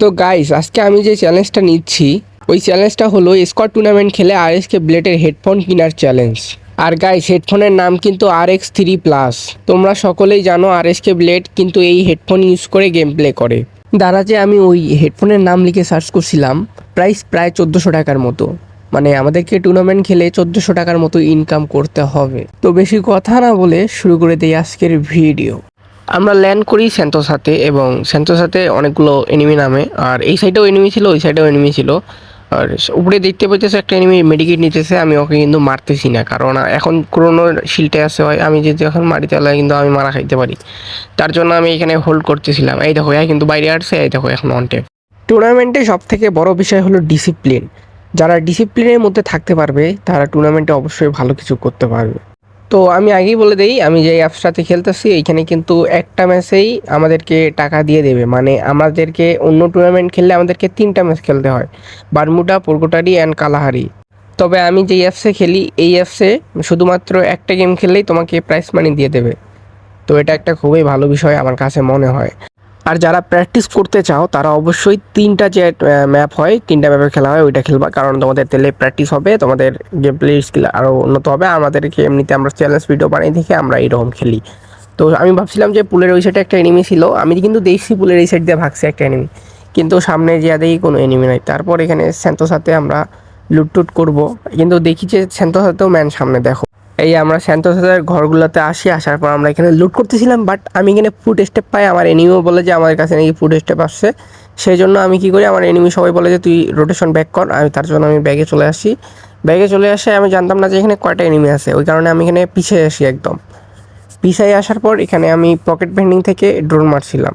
তো গাইস, আজকে আমি যে চ্যালেঞ্জটা নিচ্ছি ওই চ্যালেঞ্জটা হলো স্কোয়াড টুর্নামেন্ট খেলে আরএসকে ব্লেডের হেডফোন কেনার চ্যালেঞ্জ। আর গাইস, হেডফোনের নাম কিন্তু RX3 প্লাস। তোমরা সকলেই জানো RSK ব্লেড কিন্তু এই হেডফোন ইউজ করে গেম প্লে করে। দ্বারা যে আমি ওই হেডফোনের নাম লিখে সার্চ করছিলাম, প্রাইস প্রায় 1400 টাকার মতো। মানে আমাদেরকে টুর্নামেন্ট খেলে 1400 টাকার মতো ইনকাম করতে হবে। তো বেশি কথা না বলে শুরু করে দিই আজকের ভিডিও। আমরা ল্যান্ড করি সেন্তোসাতে এবং সেন্তোসাতে অনেকগুলো এনিমি নামে, আর এই সাইডেও এনিমি ছিল, ওই সাইডেও এনিমি ছিল। আর উপরে দেখতে পাইতেছে একটা এনিমি মেডিকেট নিতেছে, আমি ওকে কিন্তু মারতেছি না, কারণ এখন ক্রোনোর শিল্ডে আছে হয়, আমি যদি এখন মারি তাহলে কিন্তু আমি মারা খাইতে পারি। তার জন্য আমি এখানে হোল্ড করতেছিলাম। এই দেখো কিন্তু বাইরে আসছে, এই দেখো এখন অন টেপ। টুর্নামেন্টে সব থেকে বড় বিষয় হলো ডিসিপ্লিন। যারা ডিসিপ্লিনের মধ্যে থাকতে পারবে তারা টুর্নামেন্টে অবশ্যই ভালো কিছু করতে পারবে। তো আমি আগেই বলে দেই, আমি যে অ্যাপসটাতে খেলতেছি এইখানে কিন্তু একটা ম্যাচেই আমাদেরকে টাকা দিয়ে দেবে। মানে আমাদেরকে অন্য টুর্নামেন্ট খেললে আমাদেরকে 3টা ম্যাচ খেলতে হয়, বারমুডা, পোর্কোটারি অ্যান্ড কালাহারি। তবে আমি যে অ্যাপসে খেলি এই অ্যাপসে শুধুমাত্র একটা গেম খেললেই তোমাকে প্রাইজ মানি দিয়ে দেবে। তো এটা একটা খুবই ভালো বিষয় আমার কাছে মনে হয়। আর যারা প্র্যাকটিস করতে চাও তারা অবশ্যই 3টা যে ম্যাপ হয়, 3টা ম্যাপে খেলা হয় ওইটা খেলবা, কারণ তোমাদের তেলে প্র্যাকটিস হবে, তোমাদের গেম প্লে স্কিল আরও উন্নত হবে। আমাদেরকে এমনিতে আমরা চ্যালেঞ্জ ভিডিও বানিয়ে দেখে আমরা এইরকম খেলি। তো আমি ভাবছিলাম যে পুলের ওই সাইডে একটা এনিমি ছিল, আমি কিন্তু দেখছি পুলের এই সাইড দিয়ে ভাগছে একটা এনিমি, কিন্তু সামনে যে দেখি কোনো এনিমি নাই। তারপর এখানে সেন্তোসাতে আমরা লুটটুট করবো, কিন্তু দেখি যে সেন্তোসাতেও ম্যান সামনে। দেখো এই আমরা সেন্তোসাতের ঘরগুলোতে আসার পর আমরা এখানে লুট করতেছিলাম, বাট আমি এখানে ফুট স্টেপ পাই। আমার এনিমিও বলে যে আমার কাছে নাকি ফুট স্টেপ আসছে। সেই জন্য আমি কী করি, আমার এনিমি সবাই বলে যে তুই রোটেশন ব্যাক কর। আমি তার জন্য আমি ব্যাগে চলে আসি। ব্যাগে চলে আসে, আমি জানতাম না যে এখানে কয়টা এনিমি আছে, ওই কারণে আমি এখানে পিছিয়ে আসি। একদম পিছিয়ে আসার পর এখানে আমি পকেট ভেন্ডিং থেকে ড্রোন মারছিলাম।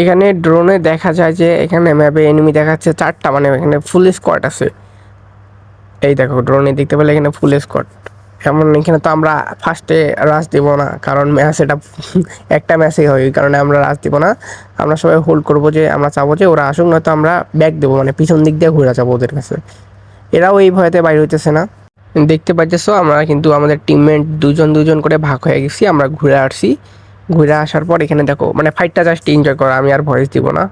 এখানে ড্রোনে দেখা যায় যে এখানে ম্যাপে এনিমি দেখাচ্ছে 4টা, মানে এখানে ফুল স্কোয়াড আছে। এই দেখো ড্রোনে দেখতে পেলে এখানে ফুল স্কোয়াড। এমন এখানে তো আমরা ফার্স্টে রাশ দিব না, কারণ ম্যাচ এটা একটা ম্যাচেই হয়, ওই কারণে আমরা রাশ দিব না। আমরা সবাই হোল্ড করবো, যে আমরা চাবো যে ওরা আসুক, নয়তো আমরা ব্যাক দেবো, মানে পিছন দিক দিয়ে ঘুরে যাবো ওদের কাছে। এরাও এই ভয়তে বাইরে হইতেছে না। দেখতে পাইতেছো আমরা কিন্তু আমাদের টিমমেট দুজন করে ভাগ হয়ে গেছি, আমরা ঘুরে আসছি। ঘুরে আসার পর এখানে দেখো মানে ফাইটটা জাস্ট এনজয় করা, আমি আর ভয়েস দিব না।